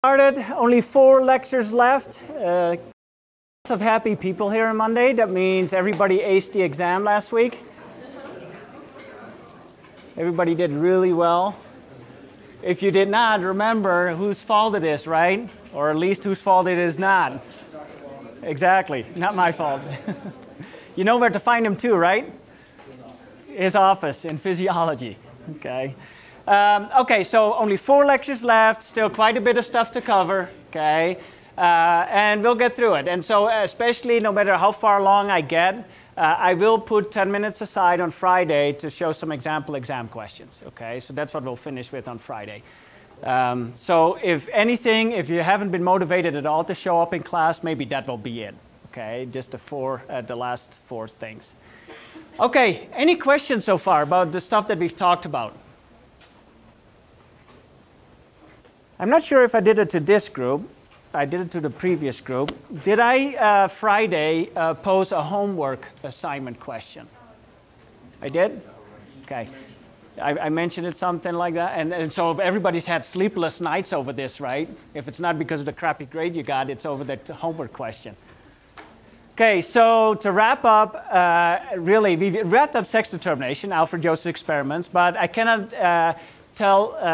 Started, only 4 lectures left. Lots of happy people here on Monday. That means everybody aced the exam last week. Everybody did really well. If you did not, remember whose fault it is, right? Or at least whose fault it is not. Exactly, not my fault. You know where to find him too, right? His office in physiology. Okay. Okay, so only 4 lectures left, still quite a bit of stuff to cover, okay? And we'll get through it. And so especially no matter how far along I get, I will put 10 minutes aside on Friday to show some example exam questions, okay? So that's what we'll finish with on Friday. So if anything, if you haven't been motivated at all to show up in class, maybe that will be it, okay? Just the last 4 things. Okay, any questions so far about the stuff that we've talked about? I'm not sure if I did it to this group. I did it to the previous group. Did I, Friday, pose a homework assignment question? I did? Okay. I mentioned it, something like that. And so everybody's had sleepless nights over this, right? If it's not because of the crappy grade you got, it's over the homework question. Okay, so to wrap up, really, we've wrapped up sex determination, Alfred-Joseph's experiments, but I cannot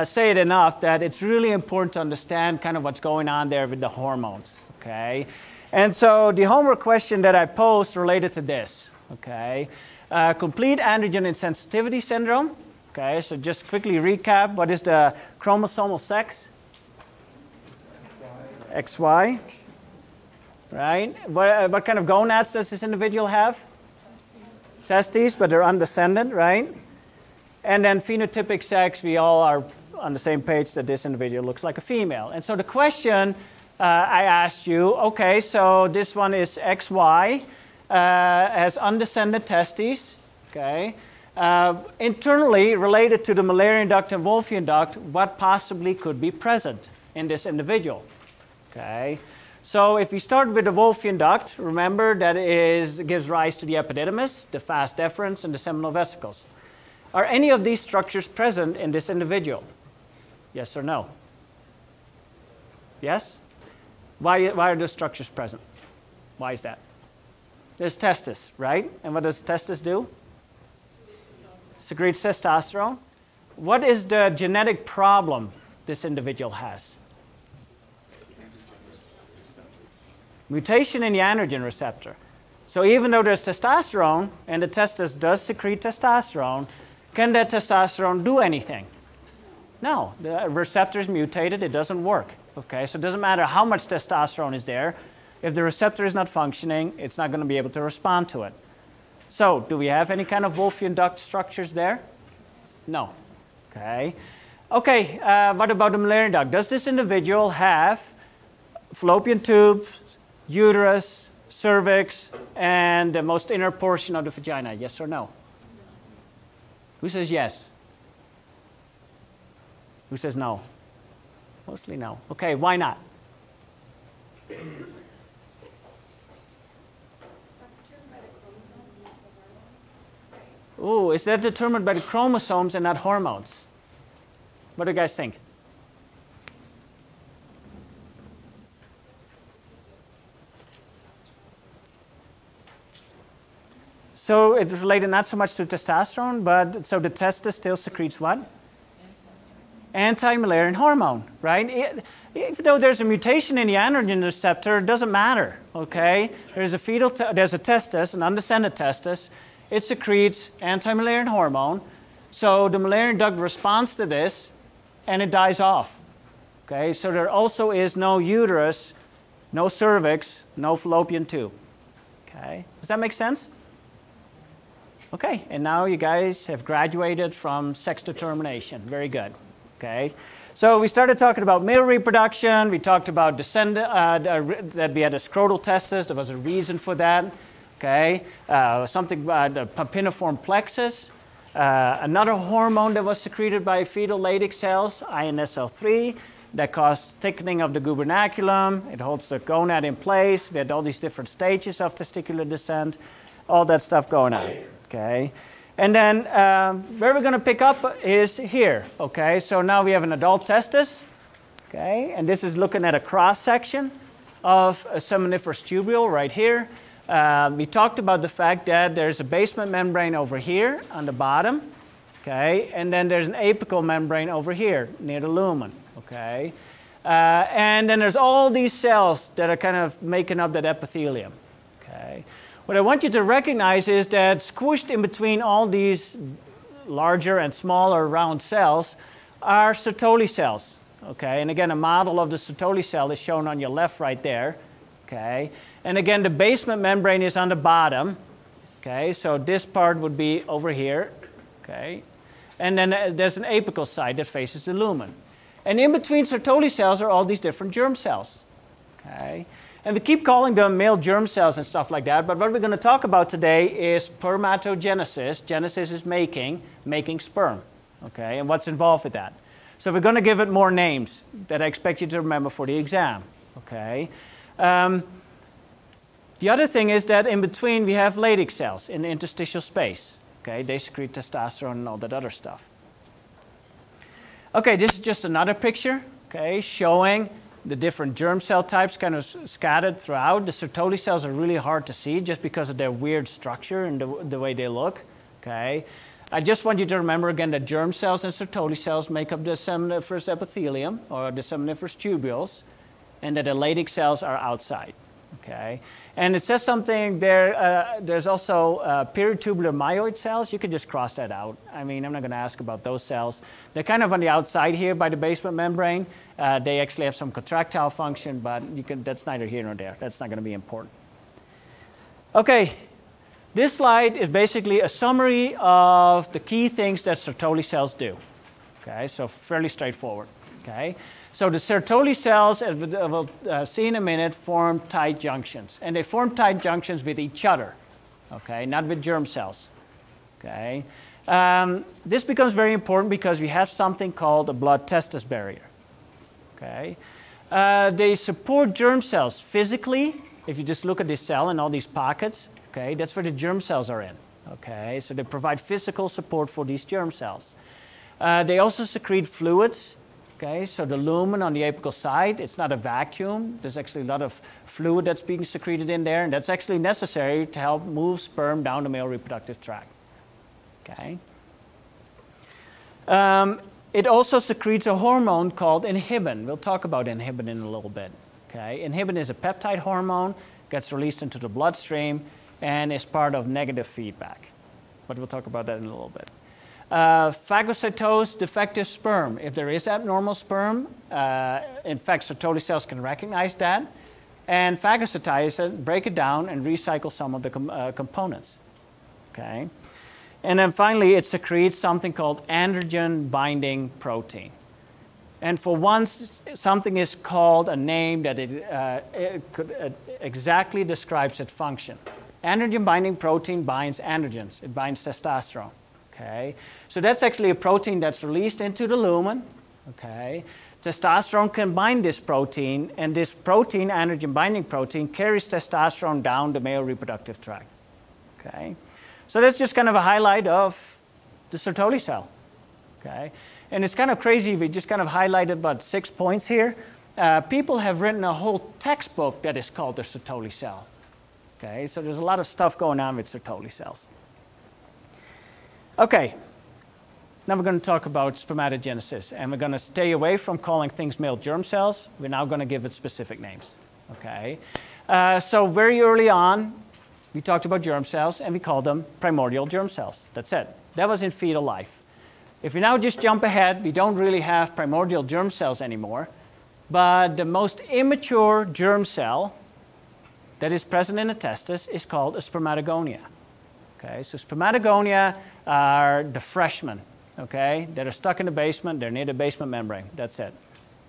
say it enough that it's really important to understand kind of what's going on there with the hormones, okay? And so the homework question that I posed related to this, okay? Complete androgen insensitivity syndrome, okay? So just quickly recap, what is the chromosomal sex? XY, right? What kind of gonads does this individual have? Testes, but they're undescended, right? And then phenotypic sex, we all are on the same page that this individual looks like a female. And so the question I asked you, okay, so this one is XY, has undescended testes, okay. Internally related to the Müllerian duct and Wolffian duct, what possibly could be present in this individual, okay. So if we start with the Wolffian duct, remember that gives rise to the epididymis, the vas deferens, and the seminal vesicles. Are any of these structures present in this individual? Yes or no? Yes? Why are those structures present? Why is that? There's testis, right? And what does testis do? Secretes testosterone. What is the genetic problem this individual has? Mutation in the androgen receptor. So even though there's testosterone and the testis does secrete testosterone, can that testosterone do anything? No, the receptor is mutated, it doesn't work. Okay, so it doesn't matter how much testosterone is there. If the receptor is not functioning, it's not going to be able to respond to it. So do we have any kind of Wolffian duct structures there? No. Okay. Okay, what about the Müllerian duct? Does this individual have fallopian tubes, uterus, cervix, and the most inner portion of the vagina? Yes or no? Who says yes? Who says no? Mostly no. Okay, why not? Oh, is that determined by the chromosomes and not hormones? What do you guys think? So it's related not so much to testosterone, but so the testis still secretes what? Anti-Müllerian hormone, right? Even though there's a mutation in the androgen receptor, it doesn't matter, okay? There's a testis, an undescended testis. It secretes anti-Müllerian hormone. So the Müllerian duct responds to this, and it dies off, okay? So there also is no uterus, no cervix, no fallopian tube, okay? Does that make sense? Okay, and now you guys have graduated from sex determination. Very good. Okay, so we started talking about male reproduction. We talked about that we had a scrotal testis. There was a reason for that. Okay, something about the papilliform plexus. Another hormone that was secreted by fetal Leydig cells, INSL3, that caused thickening of the gubernaculum. It holds the gonad in place. We had all these different stages of testicular descent. All that stuff going on. Okay, and then where we're going to pick up is here. Okay, so now we have an adult testis. Okay, and this is looking at a cross section of a seminiferous tubule right here. We talked about the fact that there's a basement membrane over here on the bottom, okay, and then there's an apical membrane over here near the lumen, okay, and then there's all these cells that are kind of making up that epithelium, okay. What I want you to recognize is that squished in between all these larger and smaller round cells are Sertoli cells, okay, and again a model of the Sertoli cell is shown on your left right there, okay. And again, the basement membrane is on the bottom, okay, so this part would be over here, okay, and then there's an apical side that faces the lumen. And in between Sertoli cells are all these different germ cells, okay, and we keep calling them male germ cells and stuff like that, but what we're going to talk about today is spermatogenesis. Genesis is making sperm, okay, and what's involved with that. So we're going to give it more names that I expect you to remember for the exam, okay. The other thing is that in between we have Leydig cells in the interstitial space. Okay, they secrete testosterone and all that other stuff. Okay, this is just another picture, okay, showing the different germ cell types kind of scattered throughout. The Sertoli cells are really hard to see just because of their weird structure and the way they look. Okay, I just want you to remember again that germ cells and Sertoli cells make up the seminiferous epithelium or the seminiferous tubules, and that the Leydig cells are outside. Okay. And it says something there, there's also peritubular myoid cells. You could just cross that out. I mean, I'm not going to ask about those cells. They're kind of on the outside here by the basement membrane. They actually have some contractile function, but that's neither here nor there. That's not going to be important. Okay, this slide is basically a summary of the key things that Sertoli cells do. Okay, so fairly straightforward. Okay. So the Sertoli cells, as we'll see in a minute, form tight junctions. And they form tight junctions with each other, okay, not with germ cells. Okay. This becomes very important because we have something called a blood-testis barrier. Okay. They support germ cells physically. If you just look at this cell and all these pockets, okay, that's where the germ cells are in. Okay. So they provide physical support for these germ cells. They also secrete fluids. Okay, so the lumen on the apical side, it's not a vacuum. There's actually a lot of fluid that's being secreted in there, and that's actually necessary to help move sperm down the male reproductive tract. Okay. It also secretes a hormone called inhibin. We'll talk about inhibin in a little bit. Okay. Inhibin is a peptide hormone, gets released into the bloodstream, and is part of negative feedback. But we'll talk about that in a little bit. Phagocytosed defective sperm. If there is abnormal sperm, in fact, Sertoli cells can recognize that and phagocytize it, break it down, and recycle some of the components. Okay? And then finally, it secretes something called androgen binding protein. And for once, something is called a name that exactly describes its function. Androgen binding protein binds androgens. It binds testosterone. Okay, so that's actually a protein that's released into the lumen. Okay, testosterone can bind this protein, and this protein, androgen binding protein, carries testosterone down the male reproductive tract. Okay, so that's just kind of a highlight of the Sertoli cell. Okay, and it's kind of crazy. We just kind of highlighted about 6 points here. People have written a whole textbook that is called the Sertoli cell. Okay, so there's a lot of stuff going on with Sertoli cells. Okay, now we're going to talk about spermatogenesis, and we're going to stay away from calling things male germ cells. We're now going to give it specific names. Okay, so very early on, we talked about germ cells, and we called them primordial germ cells. That's it. That was in fetal life. If we now just jump ahead, we don't really have primordial germ cells anymore, but the most immature germ cell that is present in the testis is called a spermatogonia. Okay, so spermatogonia are the freshmen, okay, that are stuck in the basement. They're near the basement membrane. That's it.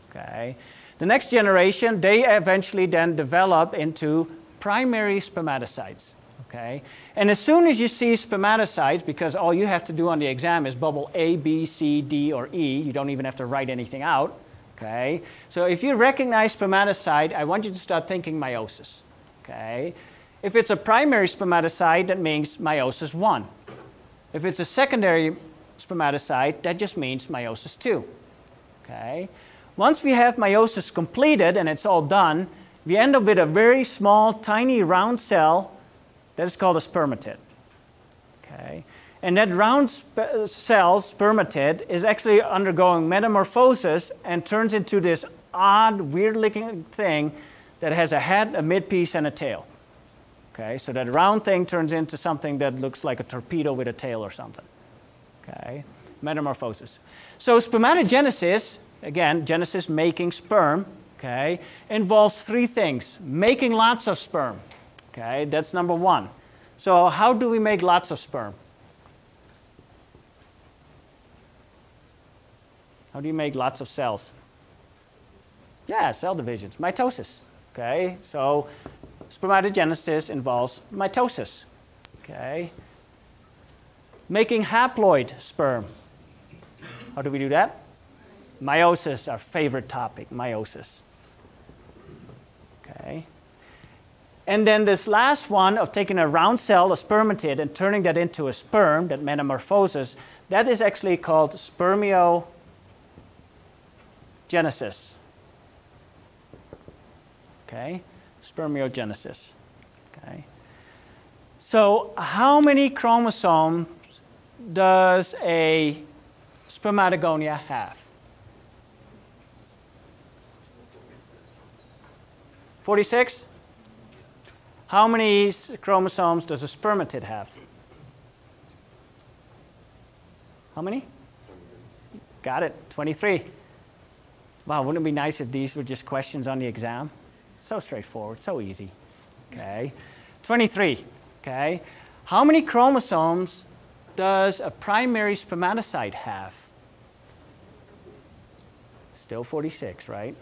Okay. The next generation, they eventually then develop into primary spermatocytes. Okay. And as soon as you see spermatocytes, because all you have to do on the exam is bubble A, B, C, D, or E, you don't even have to write anything out. Okay. So if you recognize spermatocyte, I want you to start thinking meiosis. Okay. If it's a primary spermatocyte, that means meiosis 1. If it's a secondary spermatocyte, that just means meiosis 2. Okay? Once we have meiosis completed and it's all done, we end up with a very small, tiny, round cell that is called a spermatid. Okay? And that round cell, spermatid, is actually undergoing metamorphosis and turns into this odd, weird-looking thing that has a head, a midpiece, and a tail. Okay? So that round thing turns into something that looks like a torpedo with a tail or something. Okay? Metamorphosis. So spermatogenesis, again, genesis making sperm, okay, involves three things. Making lots of sperm. Okay? That's number one. So how do we make lots of sperm? How do you make lots of cells? Yeah, cell divisions, mitosis. Okay, so spermatogenesis involves mitosis. Okay, making haploid sperm. How do we do that? Meiosis, our favorite topic, meiosis. Okay, and then this last one of taking a round cell, a spermatid, and turning that into a sperm, that metamorphosis, that is actually called spermiogenesis. Okay, spermiogenesis. Okay, so how many chromosomes does a spermatogonia have? 46? How many chromosomes does a spermatid have? How many? Got it, 23. Wow, wouldn't it be nice if these were just questions on the exam? So straightforward, so easy. Okay, 23. Okay, how many chromosomes does a primary spermatocyte have? Still 46, right?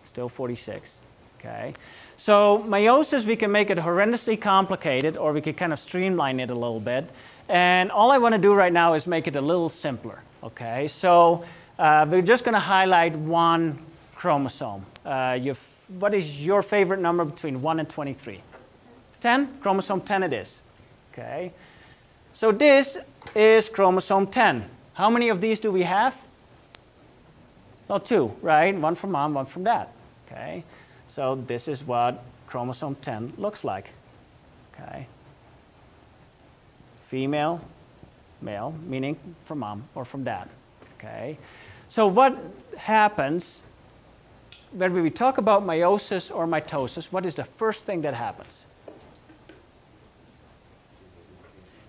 Still 46. Okay, so meiosis, we can make it horrendously complicated, or we can kind of streamline it a little bit. And all I want to do right now is make it a little simpler. Okay, so we're just going to highlight one chromosome. What is your favorite number between 1 and 23? 10? Chromosome 10 it is. Okay, so this is chromosome 10. How many of these do we have? Well, 2, right? One from mom, one from dad. Okay, so this is what chromosome 10 looks like. Okay, female, male, meaning from mom or from dad. Okay, so what happens when we talk about meiosis or mitosis? What is the first thing that happens?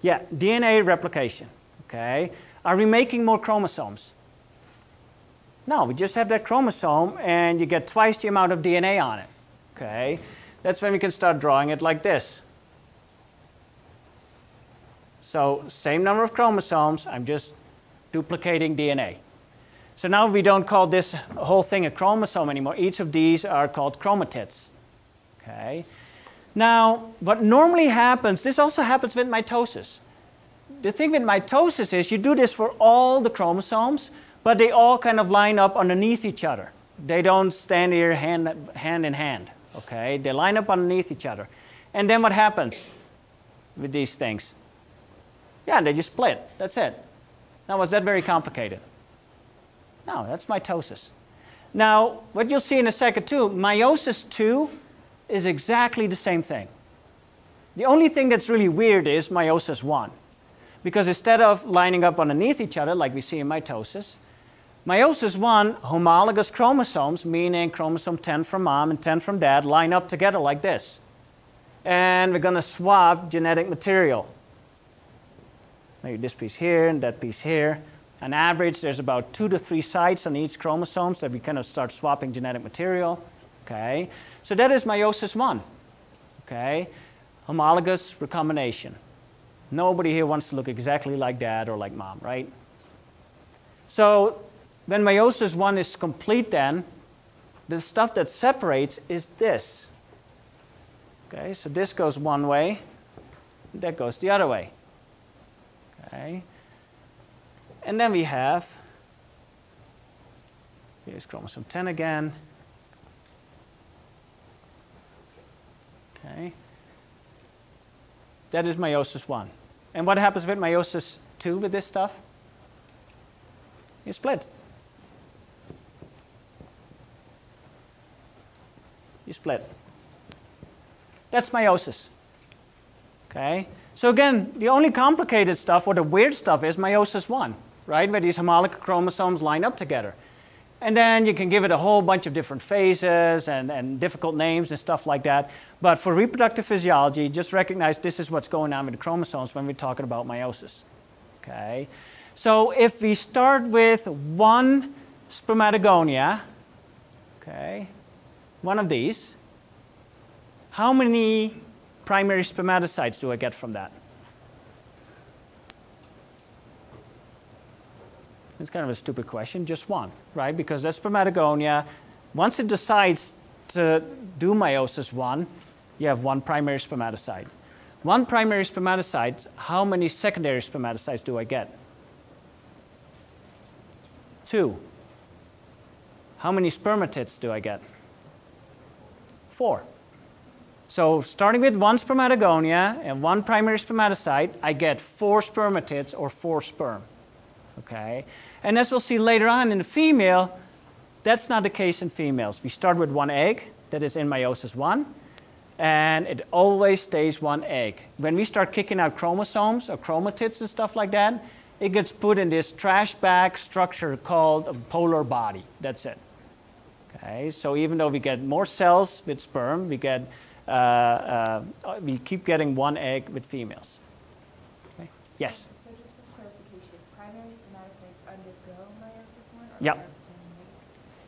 Yeah, DNA replication. Okay, are we making more chromosomes? No, we just have that chromosome and you get twice the amount of DNA on it. Okay, that's when we can start drawing it like this. So same number of chromosomes, I'm just duplicating DNA. So now we don't call this whole thing a chromosome anymore. Each of these are called chromatids. Okay, now what normally happens, this also happens with mitosis. The thing with mitosis is you do this for all the chromosomes, but they all kind of line up underneath each other. They don't stand here hand in hand, okay? They line up underneath each other. And then what happens with these things? Yeah, they just split, that's it. Now, was that very complicated? No, that's mitosis. Now, what you'll see in a second too, meiosis 2 is exactly the same thing. The only thing that's really weird is meiosis 1. Because instead of lining up underneath each other like we see in mitosis, meiosis 1, homologous chromosomes, meaning chromosome 10 from mom and 10 from dad, line up together like this. And we're going to swap genetic material. Maybe this piece here and that piece here. On average, there's about 2 to 3 sites on each chromosome that we kind of start swapping genetic material. Okay, so that is meiosis 1. Okay, homologous recombination. Nobody here wants to look exactly like dad or like mom, right? So when meiosis 1 is complete then, the stuff that separates is this. Okay, so this goes one way, that goes the other way. Okay, and then we have, here's chromosome 10 again. Okay, that is meiosis 1. And what happens with meiosis 2 with this stuff? You split. you split. That's meiosis. Okay? So again, the only complicated stuff, or the weird stuff, is meiosis 1, right? Where these homologous chromosomes line up together. And then you can give it a whole bunch of different phases and difficult names and stuff like that. But for reproductive physiology, just recognize this is what's going on with the chromosomes when we're talking about meiosis. Okay? So if we start with one spermatogonia, okay, one of these, how many primary spermatocytes do I get from that? It's kind of a stupid question, just one, right? Because that spermatogonia, once it decides to do meiosis 1, you have one primary spermatocyte. One primary spermatocyte, how many secondary spermatocytes do I get? 2. How many spermatids do I get? 4. So starting with one spermatogonia and one primary spermatocyte, I get 4 spermatids or 4 sperm. Okay? And as we'll see later on in the female, that's not the case in females. We start with one egg that is in meiosis 1, and it always stays one egg. When we start kicking out chromosomes or chromatids and stuff like that, it gets put in this trash bag structure called a polar body. That's it. Okay? So even though we get more cells with sperm, we keep getting one egg with females. Okay? Yes? So just for clarification, primary spermatocytes undergo meiosis 1 or Yep. meiosis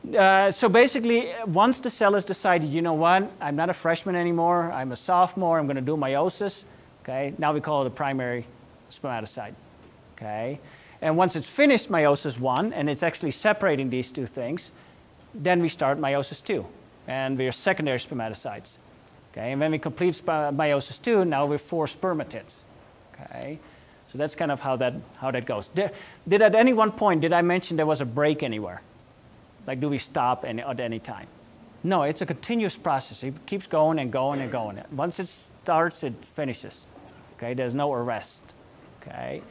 1 makes? So basically, once the cell has decided, you know what, I'm not a freshman anymore, I'm a sophomore, I'm going to do meiosis, okay, now we call it a primary spermatocyte. Okay? And once it's finished meiosis 1, and it's actually separating these two things, then we start meiosis 2, and we're secondary spermatocytes. Okay? And when we complete meiosis 2, now we're 4 spermatids. Okay? So that's kind of how that goes. Did at any one point, did I mention there was a break anywhere? Like, do we stop at any time? No, it's a continuous process. It keeps going and going and going. Once it starts, it finishes. Okay? There's no arrest. Okay?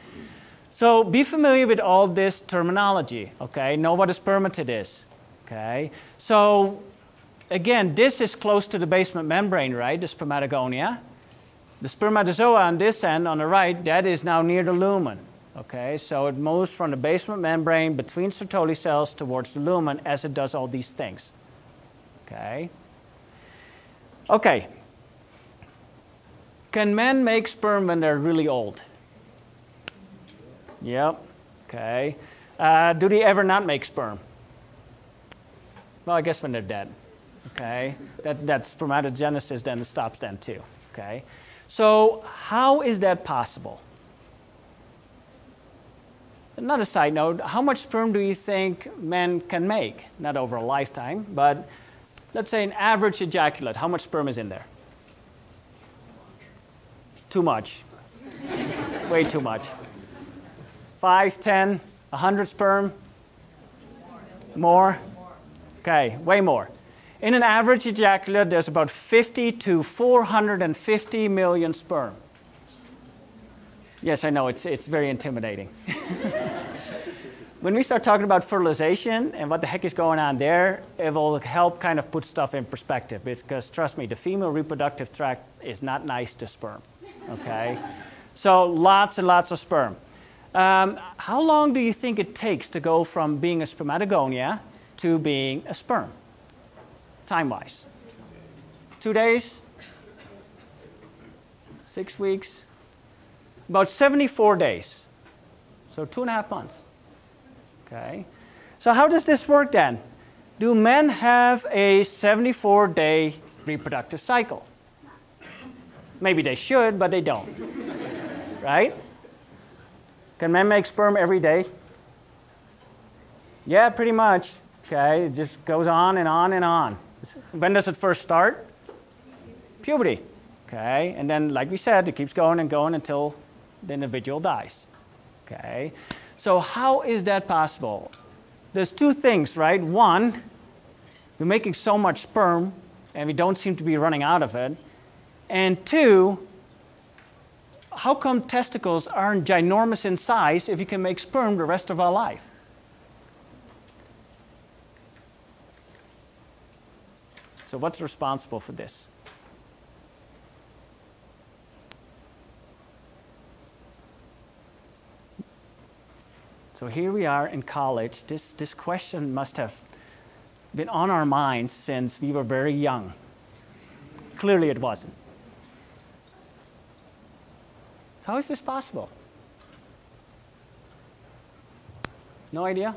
So be familiar with all this terminology. Okay? Know what a spermatid is. Okay? So again, this is close to the basement membrane, right? The spermatogonia. The spermatozoa on this end, on the right, that is now near the lumen. Okay, so it moves from the basement membrane between Sertoli cells towards the lumen as it does all these things. Okay. Okay. Can men make sperm when they're really old? Yep. Okay. Do they ever not make sperm? Well, I guess when they're dead. Okay. That spermatogenesis then stops then too. Okay. So how is that possible? Another side note, how much sperm do you think men can make? Not over a lifetime, but let's say an average ejaculate. How much sperm is in there? Too much. Way too much. 5, 10, 100 sperm? More? Okay, way more. In an average ejaculate, there's about 50 to 450 million sperm. Yes, I know, it's very intimidating. When we start talking about fertilization and what the heck is going on there, it will help kind of put stuff in perspective, because trust me, the female reproductive tract is not nice to sperm, okay? So lots and lots of sperm. How long do you think it takes to go from being a spermatogonia to being a sperm, time-wise? 2 days? 6 weeks? About 74 days, so 2.5 months. Okay, so how does this work then? Do men have a 74-day reproductive cycle? Maybe they should, but they don't, right? Can men make sperm every day? Yeah, pretty much. Okay, it just goes on and on and on. When does it first start? Puberty. Okay, and then, like we said, it keeps going and going until the individual dies. Okay, so how is that possible? There's 2 things, right? One, we're making so much sperm and we don't seem to be running out of it. And 2, how come testicles aren't ginormous in size if you can make sperm the rest of our life? So what's responsible for this? So here we are in college. This question must have been on our minds since we were very young. Clearly it wasn't. How is this possible? No idea?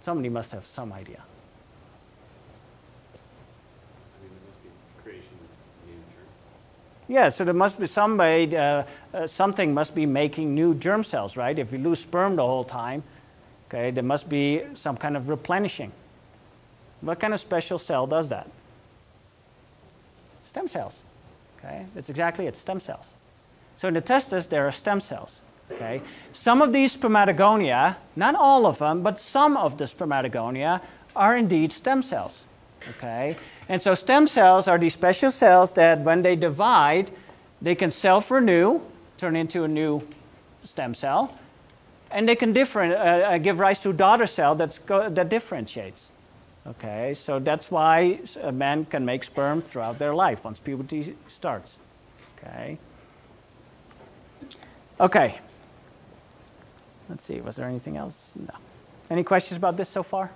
Somebody must have some idea. I mean, there must be creation of new germ cells. Yeah, so there must be somebody, something must be making new germ cells, right? If you lose sperm the whole time, okay, there must be some kind of replenishing. What kind of special cell does that? Stem cells. Okay, that's exactly it, stem cells. So in the testis, there are stem cells. Okay, some of these spermatogonia, not all of them, but some of the spermatogonia are indeed stem cells. Okay, and so stem cells are these special cells that, when they divide, they can self-renew, turn into a new stem cell, and they can give rise to a daughter cell that differentiates. Okay, so that's why a man can make sperm throughout their life once puberty starts. Okay. Okay. Let's see, was there anything else? No. Any questions about this so far?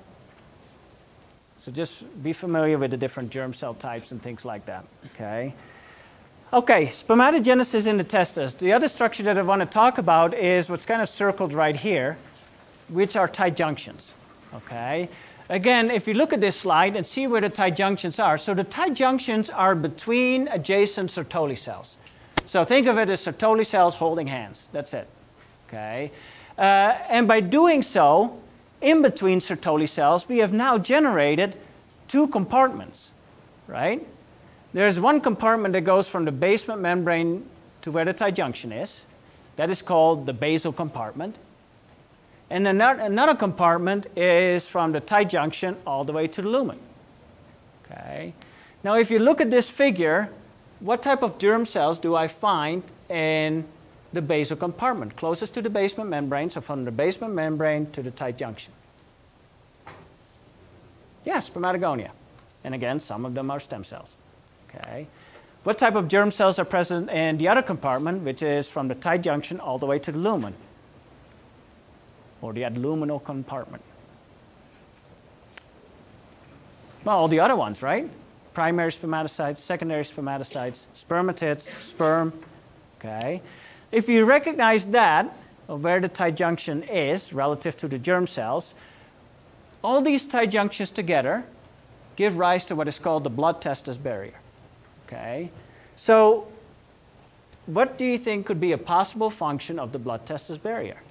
So just be familiar with the different germ cell types and things like that. Okay. Okay, spermatogenesis in the testis. The other structure that I want to talk about is what's kind of circled right here, which are tight junctions. Okay. Again, if you look at this slide and see where the tight junctions are, so the tight junctions are between adjacent Sertoli cells. So think of it as Sertoli cells holding hands. That's it. Okay. And by doing so, in between Sertoli cells, we have now generated two compartments, right? There's one compartment that goes from the basement membrane to where the tight junction is. That is called the basal compartment. And another compartment is from the tight junction all the way to the lumen. Okay. Now, if you look at this figure, what type of germ cells do I find in the basal compartment, closest to the basement membrane, so from the basement membrane to the tight junction? Yes, spermatogonia. And again, some of them are stem cells. Okay. What type of germ cells are present in the other compartment, which is from the tight junction all the way to the lumen, or the adluminal compartment? Well, all the other ones, right? Primary spermatocytes, secondary spermatocytes, spermatids, sperm. Okay. If you recognize that, of where the tight junction is relative to the germ cells, all these tight junctions together give rise to what is called the blood-testis barrier. Okay. So what do you think could be a possible function of the blood-testis barrier?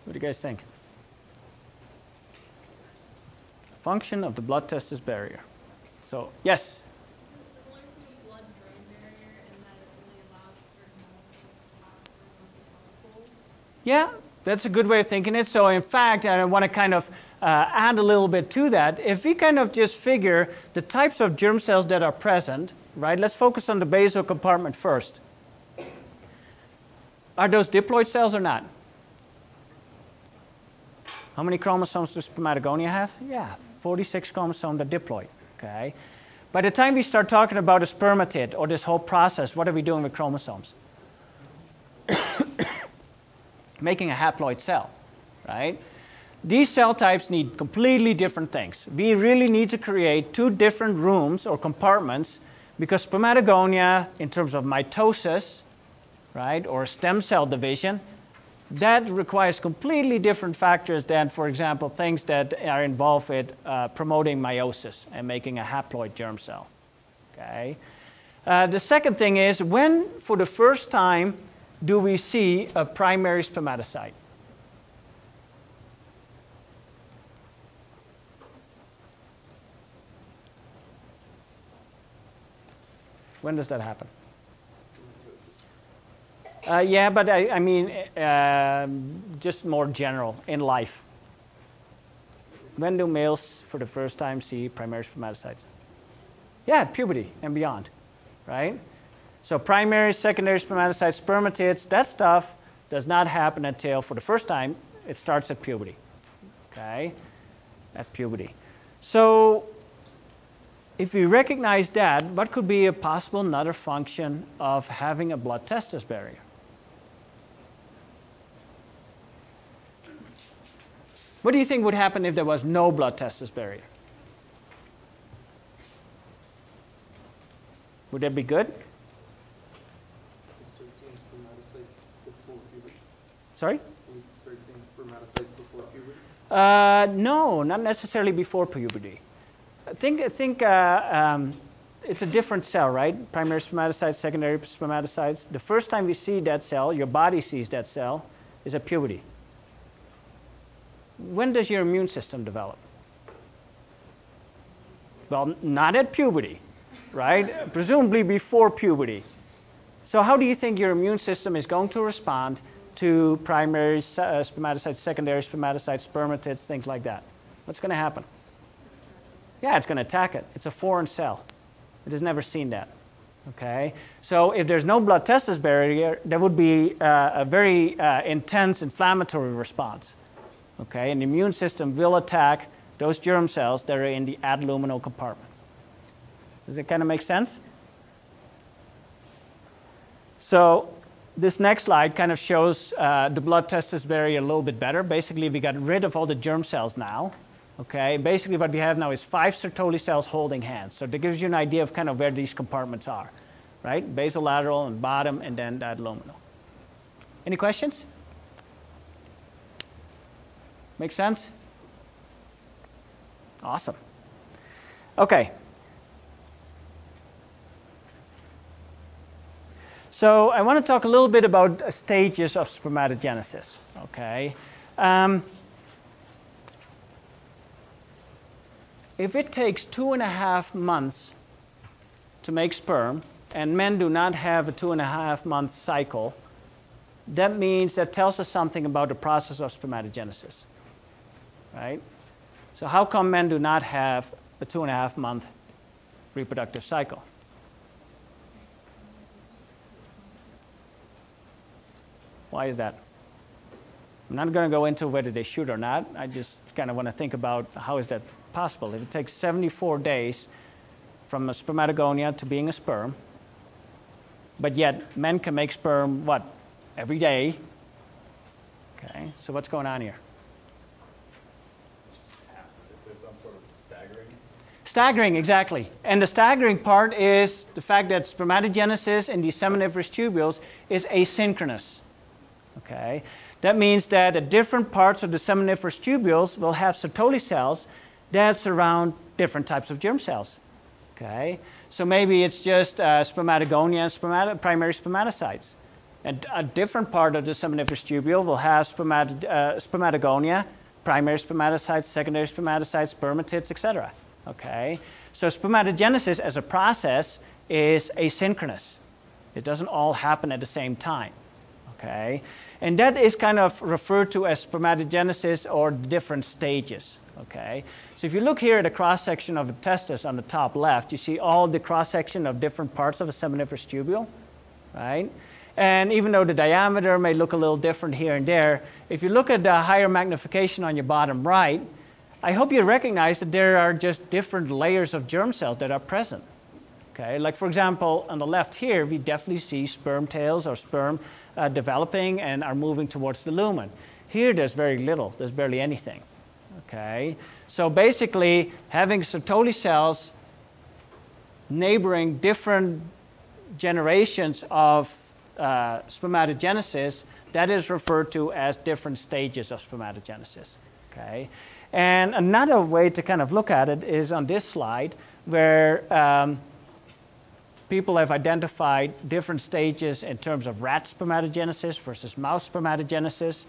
What do you guys think? Function of the blood-testis barrier. So, yes? Similar to the blood-brain barrier in that it really allows certain molecules to pass through molecules. Yeah, that's a good way of thinking it. So in fact, I want to kind of add a little bit to that. If we kind of just figure the types of germ cells that are present, right? Let's focus on the basal compartment first. Are those diploid cells or not? How many chromosomes does spermatogonia have? Yeah, 46 chromosomes are diploid. Okay. By the time we start talking about a spermatid or this whole process, what are we doing with chromosomes? Making a haploid cell, right? These cell types need completely different things. We really need to create two different rooms or compartments because spermatogonia, in terms of mitosis, right, or stem cell division, that requires completely different factors than, for example, things that are involved with promoting meiosis and making a haploid germ cell. Okay. The second thing is, when for the first time do we see a primary spermatocyte? When does that happen? Yeah, but I mean, just more general in life. When do males for the first time see primary spermatocytes? Yeah, puberty and beyond, right? So primary, secondary spermatocytes, spermatids, that stuff does not happen until, for the first time, it starts at puberty. Okay, at puberty. So if we recognize that, what could be a possible another function of having a blood-testis barrier? What do you think would happen if there was no blood-testis barrier? Would that be good? Start seeing spermatocytes before puberty. Sorry? We start seeing spermatocytes before puberty. No, not necessarily before puberty. I think it's a different cell, right? Primary spermatocytes, secondary spermatocytes. The first time we see that cell, your body sees that cell, is at puberty. When does your immune system develop? Well, not at puberty, right? Presumably before puberty. So how do you think your immune system is going to respond to primary spermatocytes, secondary spermatocytes, spermatids, things like that? What's going to happen? Yeah, it's going to attack it. It's a foreign cell. It has never seen that. Okay? So if there's no blood-testis barrier, there would be a very intense inflammatory response. Okay? And the immune system will attack those germ cells that are in the adluminal compartment. Does it kind of make sense? So this next slide kind of shows the blood-testis barrier a little bit better. Basically, we got rid of all the germ cells now. Okay, basically what we have now is 5 Sertoli cells holding hands. So that gives you an idea of kind of where these compartments are, right? Basolateral and bottom, and then the adluminal. Any questions? Make sense? Awesome. Okay. So I want to talk a little bit about stages of spermatogenesis. Okay. If it takes 2.5 months to make sperm, and men do not have a 2.5-month cycle, that means that tells us something about the process of spermatogenesis, right? So how come men do not have a 2.5-month reproductive cycle? Why is that? I'm not going to go into whether they should or not. I just kind of want to think about how is that possible. If it takes 74 days from a spermatogonia to being a sperm, but yet men can make sperm, what, every day? Okay, so what's going on here? If there's some sort of staggering. Staggering, exactly. And the staggering part is the fact that spermatogenesis in the seminiferous tubules is asynchronous. Okay, that means that at different parts of the seminiferous tubules will have Sertoli cells that surround different types of germ cells. Okay, so maybe it's just spermatogonia and primary spermatocytes. And a different part of the seminiferous tubule will have spermatogonia, primary spermatocytes, secondary spermatocytes, spermatids, etc. Okay, so spermatogenesis as a process is asynchronous. It doesn't all happen at the same time. Okay, and that is kind of referred to as spermatogenesis or different stages. Okay, so if you look here at a cross-section of a testis on the top left, you see all the cross-section of different parts of a seminiferous tubule, right? And even though the diameter may look a little different here and there, if you look at the higher magnification on your bottom right, I hope you recognize that there are just different layers of germ cells that are present. Okay, like for example, on the left here, we definitely see sperm tails or sperm developing and are moving towards the lumen. Here, there's very little. There's barely anything. Okay, so basically, having Sertoli cells neighboring different generations of spermatogenesis, that is referred to as different stages of spermatogenesis. Okay, and another way to kind of look at it is on this slide, where people have identified different stages in terms of rat spermatogenesis versus mouse spermatogenesis.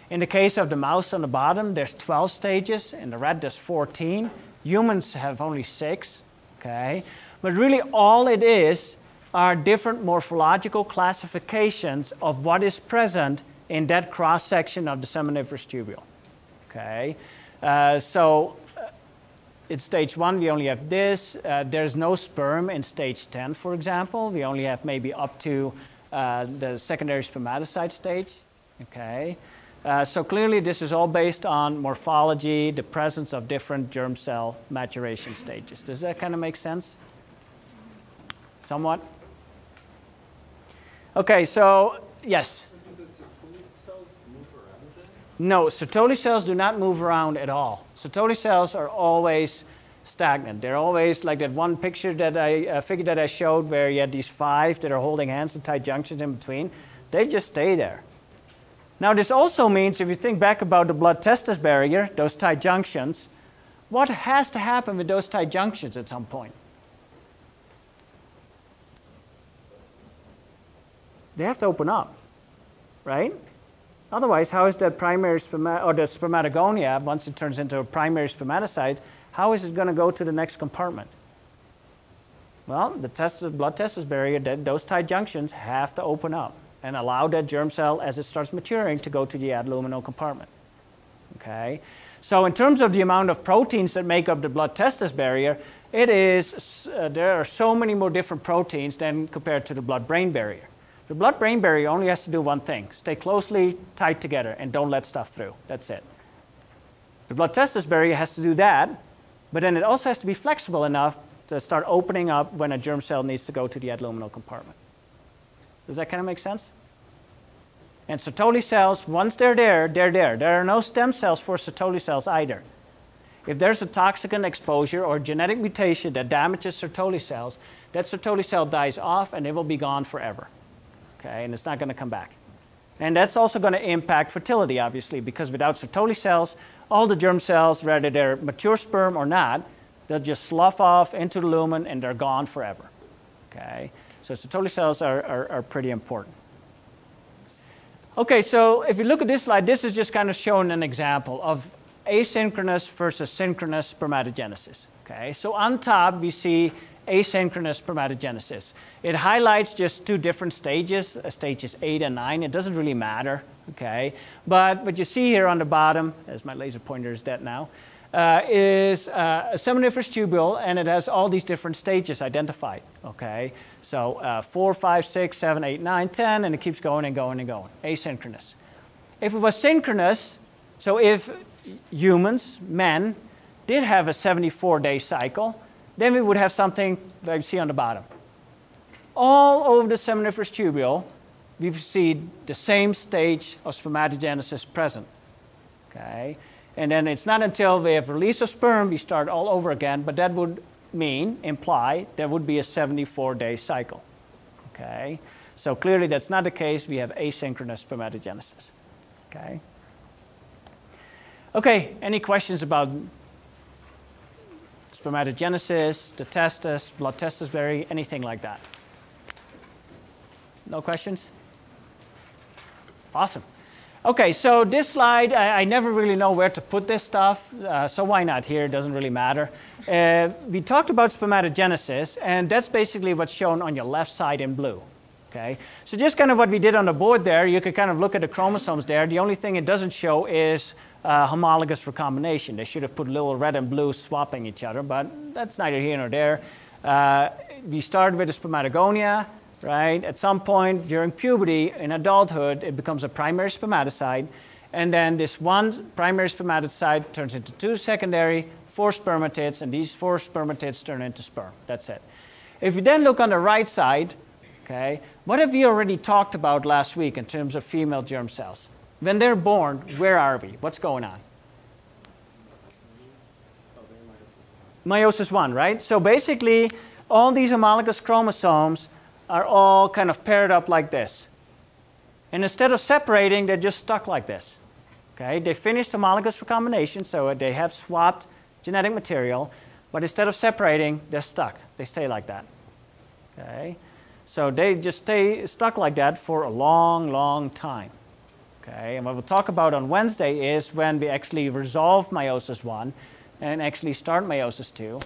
In the case of the mouse on the bottom, there's 12 stages. In the rat, there's 14. Humans have only 6. Okay? But really, all it is are different morphological classifications of what is present in that cross-section of the seminiferous tubule. Okay? in stage 1, we only have this. There's no sperm in stage 10, for example. We only have maybe up to the secondary spermatocyte stage. Okay. So clearly, this is all based on morphology, the presence of different germ cell maturation stages. Does that kind of make sense? Somewhat? Okay, so yes? Do the Sertoli cells move around then? No, Sertoli cells do not move around at all. Sertoli cells are always stagnant. They're always like that one picture that figure that I showed where you had these 5 that are holding hands and tight junctions in between. They just stay there. Now, this also means, if you think back about the blood-testis barrier, those tight junctions, what has to happen with those tight junctions at some point? They have to open up, right? Otherwise, how is that primary or the spermatogonia, once it turns into a primary spermatocyte, how is it going to go to the next compartment? Well, the blood-testis barrier, those tight junctions have to open up and allow that germ cell, as it starts maturing, to go to the adluminal compartment. Okay? So in terms of the amount of proteins that make up the blood-testis barrier, there are so many more different proteins than compared to the blood-brain barrier. The blood-brain barrier only has to do one thing: stay closely tight together and don't let stuff through. That's it. The blood-testis barrier has to do that, but then it also has to be flexible enough to start opening up when a germ cell needs to go to the adluminal compartment. Does that kind of make sense? And Sertoli cells, once they're there, they're there. There are no stem cells for Sertoli cells either. If there's a toxicant exposure or genetic mutation that damages Sertoli cells, that Sertoli cell dies off and it will be gone forever. Okay, and it's not going to come back. And that's also going to impact fertility, obviously, because without Sertoli cells, all the germ cells, whether they're mature sperm or not, they'll just slough off into the lumen and they're gone forever. Okay, so Sertoli cells are pretty important. Okay, so if you look at this slide, this is just kind of showing an example of asynchronous versus synchronous spermatogenesis. Okay, so on top we see asynchronous spermatogenesis. It highlights just 2 different stages, stages 8 and 9. It doesn't really matter. Okay, but what you see here on the bottom, as my laser pointer is dead now, is a seminiferous tubule, and it has all these different stages identified. Okay, so 4, 5, 6, 7, 8, 9, 10, and it keeps going and going and going. Asynchronous. If it was synchronous, so if humans, men, did have a 74-day cycle, then we would have something that you see on the bottom. All over the seminiferous tubule, we see the same stage of spermatogenesis present. Okay. And then it's not until we have release of sperm we start all over again, but that would imply there would be a 74-day cycle. Okay? So clearly that's not the case. We have asynchronous spermatogenesis. Okay? Okay, any questions about spermatogenesis, the testis, blood-testis barrier, anything like that? No questions? Awesome. Okay, so this slide, I never really know where to put this stuff, so why not here? It doesn't really matter. We talked about spermatogenesis, and that's basically what's shown on your left side in blue. Okay, so just kind of what we did on the board there, you could kind of look at the chromosomes there. The only thing it doesn't show is homologous recombination. They should have put little red and blue swapping each other, but that's neither here nor there. We started with the spermatogonia. Right? At some point during puberty, in adulthood, it becomes a primary spermatocyte, and then this one primary spermatocyte turns into 2 secondary, 4 spermatids, and these 4 spermatids turn into sperm. That's it. If you then look on the right side, okay, what have we already talked about last week in terms of female germ cells? When they're born, where are we? What's going on? Meiosis 1, right? So basically, all these homologous chromosomes are all kind of paired up like this. And instead of separating, they're just stuck like this. Okay? They finished homologous recombination, so they have swapped genetic material, but instead of separating, they're stuck. They stay like that. Okay? So they just stay stuck like that for a long, long time. Okay? And what we'll talk about on Wednesday is when we actually resolve meiosis 1 and actually start meiosis 2,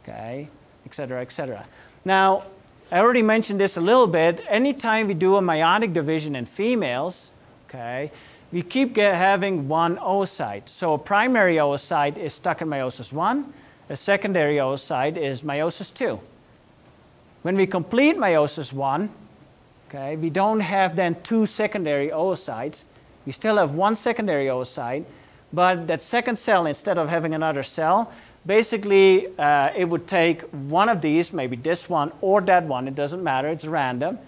okay, et cetera, et cetera. Now, I already mentioned this a little bit. Anytime we do a meiotic division in females, okay, we keep having one oocyte. So a primary oocyte is stuck in meiosis 1, A secondary oocyte is meiosis II. When we complete meiosis I, okay, we don't have then two secondary oocytes. We still have one secondary oocyte, but that second cell, instead of having another cell, basically it would take one of these, maybe this one or that one, it doesn't matter, it's random,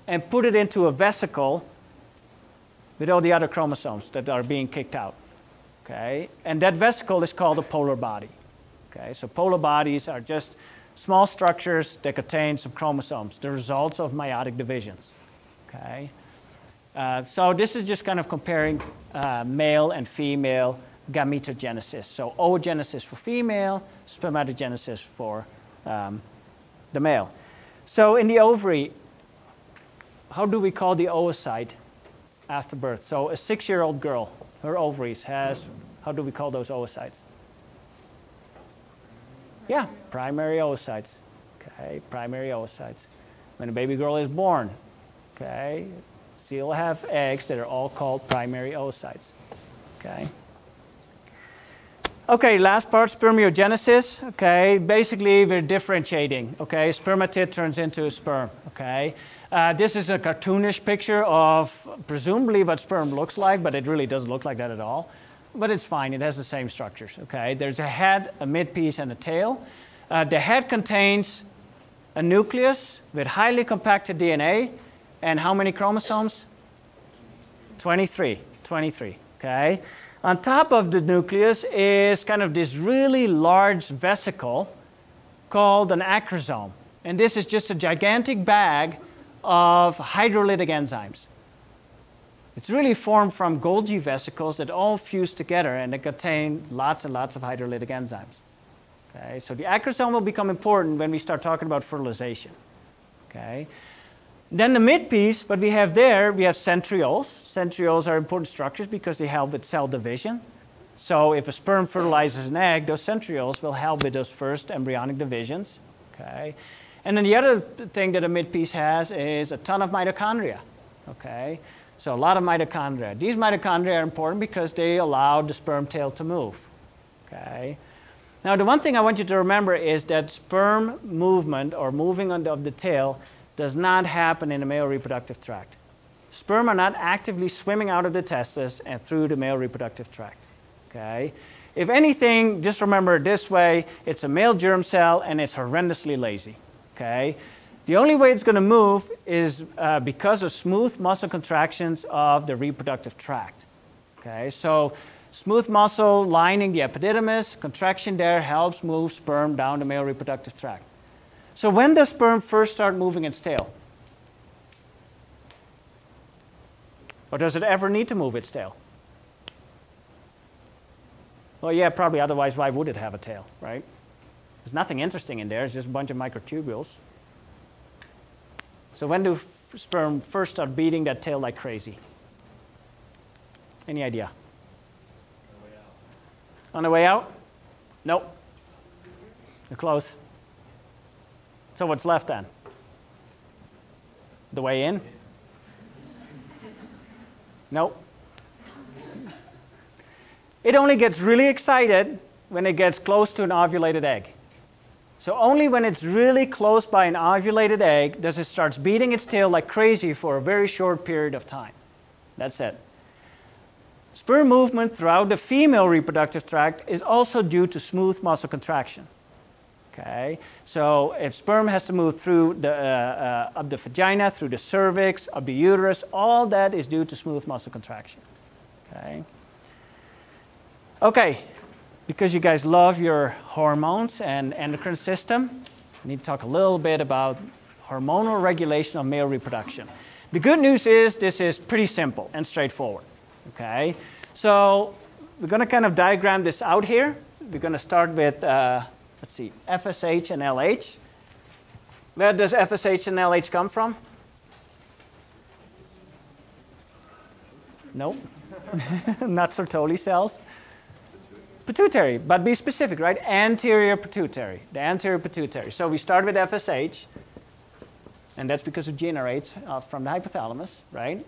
and put it into a vesicle with all the other chromosomes that are being kicked out. Okay? And that vesicle is called a polar body. Okay? So polar bodies are just small structures that contain some chromosomes, the results of meiotic divisions. Okay? So this is just kind of comparing male and female gametogenesis. So oogenesis for female, spermatogenesis for the male. So in the ovary, how do we call the oocyte after birth? So a 6-year-old girl, her ovaries has, how do we call those oocytes? Yeah, primary oocytes. Okay, primary oocytes. When a baby girl is born, okay, she'll have eggs that are all called primary oocytes. Okay. Okay, last part, spermiogenesis. Okay, basically we're differentiating. Okay, spermatid turns into a sperm. Okay, this is a cartoonish picture of presumably what sperm looks like, but it really doesn't look like that at all. But it's fine, it has the same structures. Okay, there's a head, a midpiece, and a tail. The head contains a nucleus with highly compacted DNA, and how many chromosomes? 23. 23. Okay. On top of the nucleus is kind of this really large vesicle called an acrosome. And this is just a gigantic bag of hydrolytic enzymes. It's really formed from Golgi vesicles that all fuse together and they contain lots and lots of hydrolytic enzymes. Okay, so the acrosome will become important when we start talking about fertilization. Okay. Then the midpiece, what we have there, we have centrioles. Centrioles are important structures because they help with cell division. So if a sperm fertilizes an egg, those centrioles will help with those first embryonic divisions. Okay. And then the other thing that a midpiece has is a ton of mitochondria. Okay. So a lot of mitochondria. These mitochondria are important because they allow the sperm tail to move. Okay. Now the one thing I want you to remember is that sperm movement or moving of the tail does not happen in the male reproductive tract. Sperm are not actively swimming out of the testes and through the male reproductive tract. Okay? If anything, just remember it this way, it's a male germ cell and it's horrendously lazy. Okay? The only way it's going to move is because of smooth muscle contractions of the reproductive tract. Okay? So smooth muscle lining the epididymis, contraction there helps move sperm down the male reproductive tract. So when does sperm first start moving its tail? Or does it ever need to move its tail? Well, yeah, probably, otherwise why would it have a tail, right? There's nothing interesting in there, it's just a bunch of microtubules. So when do sperm first start beating that tail like crazy? Any idea? On the way out? Nope. You're close. So what's left then? The way in? Nope. It only gets really excited when it gets close to an ovulated egg. So only when it's really close by an ovulated egg does it start beating its tail like crazy for a very short period of time. That's it. Sperm movement throughout the female reproductive tract is also due to smooth muscle contraction. Okay, so if sperm has to move through the, up the vagina, through the cervix, up the uterus, all that is due to smooth muscle contraction. Okay. Okay, because you guys love your hormones and endocrine system, I need to talk a little bit about hormonal regulation of male reproduction. The good news is this is pretty simple and straightforward. Okay, so we're going to kind of diagram this out here. We're going to start with let's see, FSH and LH. Where does FSH and LH come from? Nope. Not Sertoli cells. Pituitary, but be specific, right? Anterior pituitary, the anterior pituitary. So we start with FSH, and that's because it generates from the hypothalamus, right?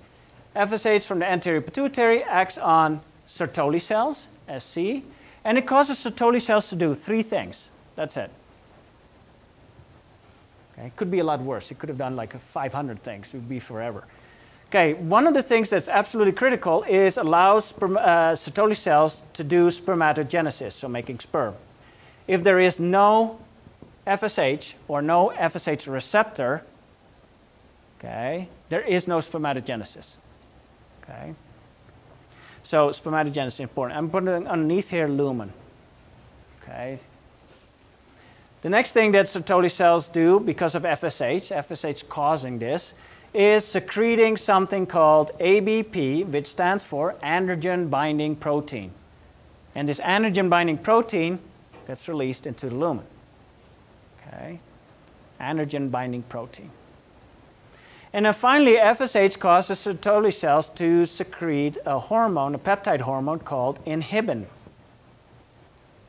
FSH from the anterior pituitary acts on Sertoli cells, SC, and it causes Sertoli cells to do three things. That's it. Okay, it could be a lot worse. It could have done like 500 things. It would be forever. Okay, one of the things that's absolutely critical is allows Sertoli cells to do spermatogenesis, so making sperm. If there is no FSH or no FSH receptor, okay, there is no spermatogenesis. Okay, so spermatogenesis is important. I'm putting underneath here lumen. Okay. The next thing that Sertoli cells do because of FSH causing this, is secreting something called ABP, which stands for androgen binding protein. And this androgen binding protein gets released into the lumen. Okay, androgen binding protein. And then finally, FSH causes Sertoli cells to secrete a hormone, a peptide hormone called inhibin.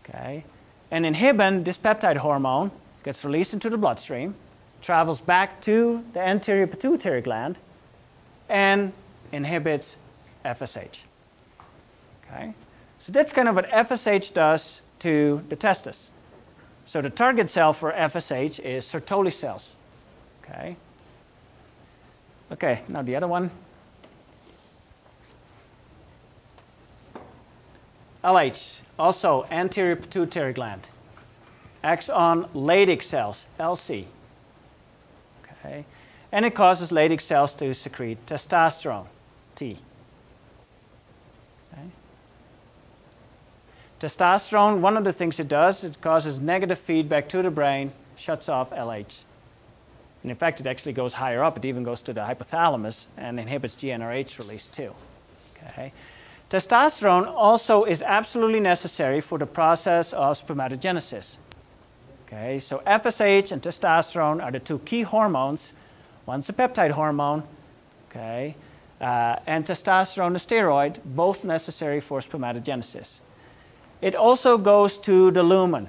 Okay, and inhibin, this peptide hormone, gets released into the bloodstream, travels back to the anterior pituitary gland, and inhibits FSH. Okay, so that's kind of what FSH does to the testis. So the target cell for FSH is Sertoli cells. Okay. Okay, now the other one. LH, also anterior pituitary gland. Acts on Leydig cells, LC. Okay. And it causes Leydig cells to secrete testosterone, T. Okay. Testosterone, one of the things it does, it causes negative feedback to the brain, shuts off LH. And in fact, it actually goes higher up. It even goes to the hypothalamus and inhibits GnRH release too. Okay. Testosterone also is absolutely necessary for the process of spermatogenesis. Okay, so FSH and testosterone are the two key hormones. One's a peptide hormone, okay, and testosterone, a steroid, both necessary for spermatogenesis. It also goes to the lumen.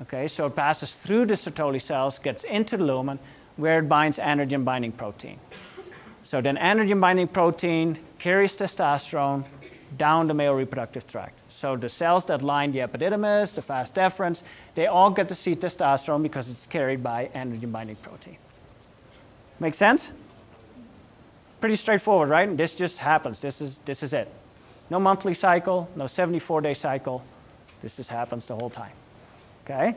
Okay, so it passes through the Sertoli cells, gets into the lumen, where it binds androgen binding protein. So then androgen binding protein carries testosterone down the male reproductive tract. So the cells that line the epididymis, the vas deferens, they all get to see testosterone because it's carried by androgen binding protein. Make sense? Pretty straightforward, right? And this just happens. This is it. No monthly cycle, no 74-day cycle. This just happens the whole time. Okay?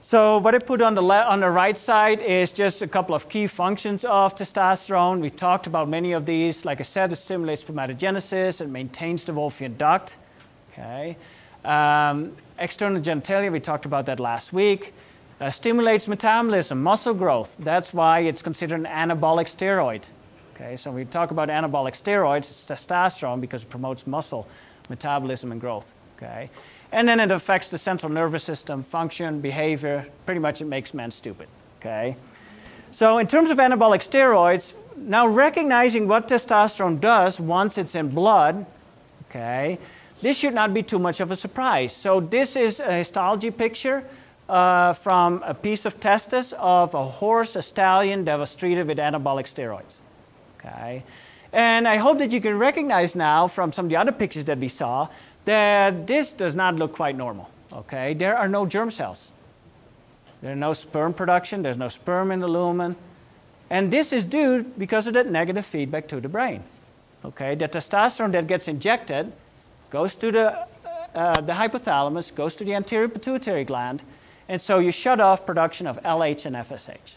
So what I put on the right side is just a couple of key functions of testosterone. We talked about many of these. Like I said, it stimulates spermatogenesis. It maintains the Wolffian duct. Okay. External genitalia, we talked about that last week. Stimulates metabolism, muscle growth. That's why it's considered an anabolic steroid. Okay. So when we talk about anabolic steroids, it's testosterone because it promotes muscle metabolism and growth. Okay. And then it affects the central nervous system, function, behavior. Pretty much it makes men stupid. Okay? So in terms of anabolic steroids, now recognizing what testosterone does once it's in blood, okay, this should not be too much of a surprise. So this is a histology picture from a piece of testis of a horse, a stallion that was treated with anabolic steroids. Okay? And I hope that you can recognize now from some of the other pictures that we saw that this does not look quite normal. Okay? There are no germ cells. There's no sperm production. There's no sperm in the lumen. And this is due because of that negative feedback to the brain. Okay? The testosterone that gets injected goes to the hypothalamus, goes to the anterior pituitary gland, and so you shut off production of LH and FSH.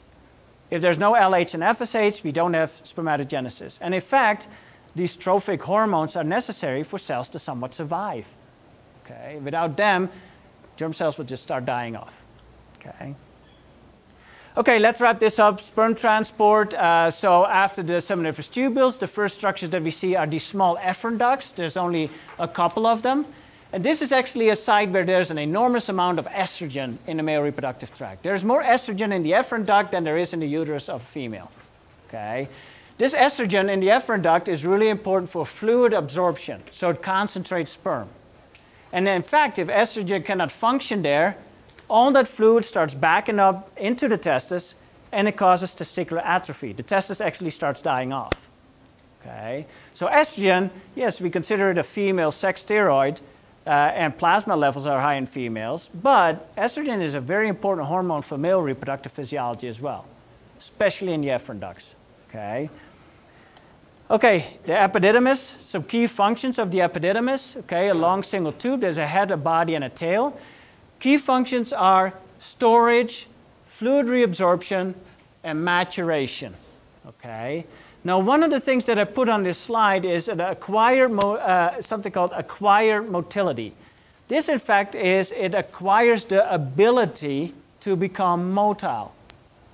If there's no LH and FSH, we don't have spermatogenesis. And in fact, these trophic hormones are necessary for cells to somewhat survive. Okay? Without them, germ cells will just start dying off. Okay? Okay, let's wrap this up. Sperm transport. So after the seminiferous tubules, the first structures that we see are these small efferent ducts. There's only a couple of them. And this is actually a site where there's an enormous amount of estrogen in the male reproductive tract. There's more estrogen in the efferent duct than there is in the uterus of a female. Okay? This estrogen in the efferent duct is really important for fluid absorption, so it concentrates sperm. And in fact, if estrogen cannot function there, all that fluid starts backing up into the testis, and it causes testicular atrophy. The testis actually starts dying off. Okay? So estrogen, yes, we consider it a female sex steroid, and plasma levels are high in females. But estrogen is a very important hormone for male reproductive physiology as well, especially in the efferent ducts. Okay. Okay, the epididymis, some key functions of the epididymis. Okay, a long single tube, there's a head, a body, and a tail. Key functions are storage, fluid reabsorption, and maturation. Okay. Now, one of the things that I put on this slide is an something called acquired motility. This, in fact, it acquires the ability to become motile.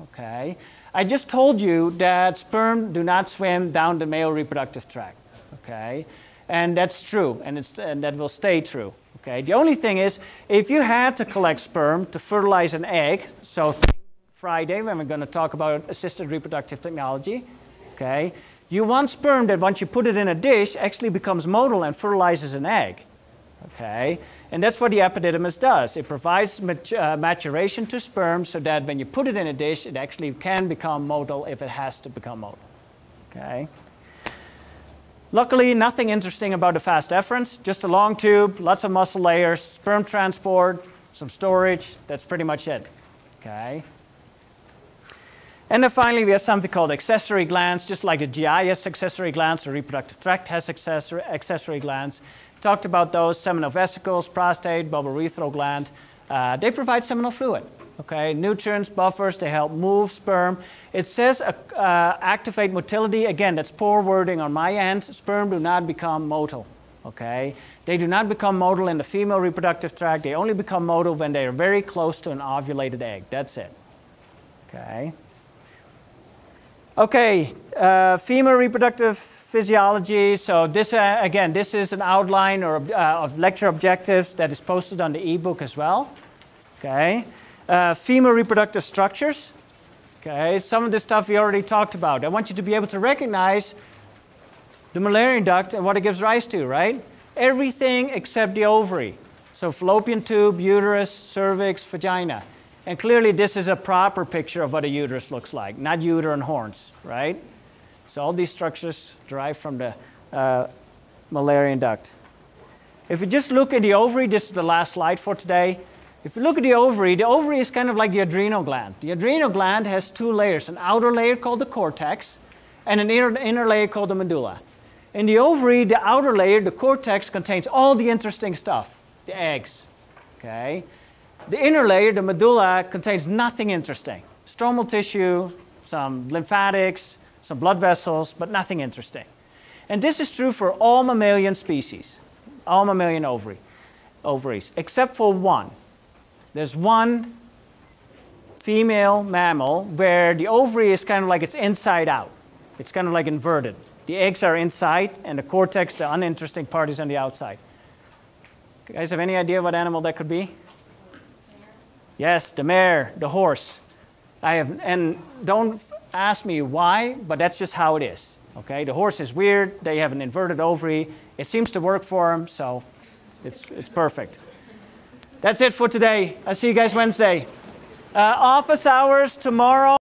Okay. I just told you that sperm do not swim down the male reproductive tract. Okay, and that's true, and that will stay true. Okay. The only thing is, if you had to collect sperm to fertilize an egg, so Friday when we're going to talk about assisted reproductive technology. Okay, you want sperm that once you put it in a dish actually becomes motile and fertilizes an egg. Okay, and that's what the epididymis does. It provides maturation to sperm so that when you put it in a dish, it actually can become motile if it has to become motile. Okay. Luckily, nothing interesting about the fast efferents. Just a long tube, lots of muscle layers, sperm transport, some storage. That's pretty much it. Okay. And then finally, we have something called accessory glands, just like the GI has accessory glands, the reproductive tract has accessory glands. Talked about those, seminal vesicles, prostate, bulbourethral gland. They provide seminal fluid. Okay, nutrients, buffers, they help move sperm. It says activate motility. Again, that's poor wording on my end. Sperm do not become motile. Okay, they do not become motile in the female reproductive tract. They only become motile when they are very close to an ovulated egg. That's it. Okay. Okay, female reproductive physiology. So this, again, this is an outline of lecture objectives that is posted on the ebook as well. Okay, female reproductive structures. Okay, some of this stuff we already talked about. I want you to be able to recognize the Mullerian duct and what it gives rise to, right? Everything except the ovary. So fallopian tube, uterus, cervix, vagina. And clearly this is a proper picture of what a uterus looks like, not uterine horns, right? So all these structures derive from the Mullerian duct. If you just look at the ovary, this is the last slide for today. If you look at the ovary is kind of like the adrenal gland. The adrenal gland has two layers, an outer layer called the cortex and an inner layer called the medulla. In the ovary, the outer layer, the cortex, contains all the interesting stuff, the eggs, okay? The inner layer, the medulla, contains nothing interesting. Stromal tissue, some lymphatics, some blood vessels, but nothing interesting. And this is true for all mammalian species, all mammalian ovaries, except for one. There's one female mammal where the ovary is kind of like it's inside out. It's kind of like inverted. The eggs are inside, and the cortex, the uninteresting part, is on the outside. You guys have any idea what animal that could be? Yes, the mare, the horse. And don't ask me why, but that's just how it is. Okay, the horse is weird. They have an inverted ovary. It seems to work for them, so it's perfect. That's it for today. I'll see you guys Wednesday. Office hours tomorrow.